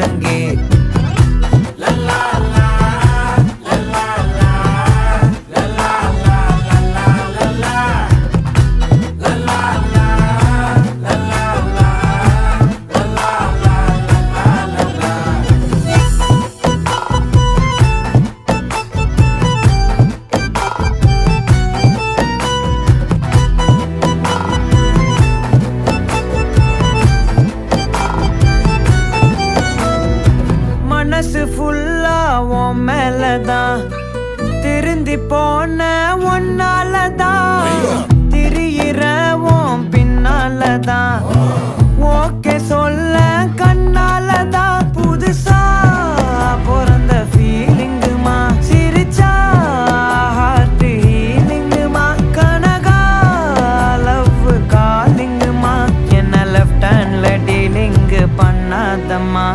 முழங்கே. மனசு ஃபுல்லா உன் மேலதான், திருந்தி போன ஒன்னாலதான், திரியிற உன் பின்னாலதான், ஓகே சொல்ல கண்ணாலதான். புதுசா பிறந்த ஃபீலிங்குமா, சிரிச்சா ஹார்ட் ஹீலிங்குமா, கனகா லவ் காலிங்குமா, என்ன லெஃப்ட் ஹேண்ட்ல டீலிங்கு பண்ணாதம்மா.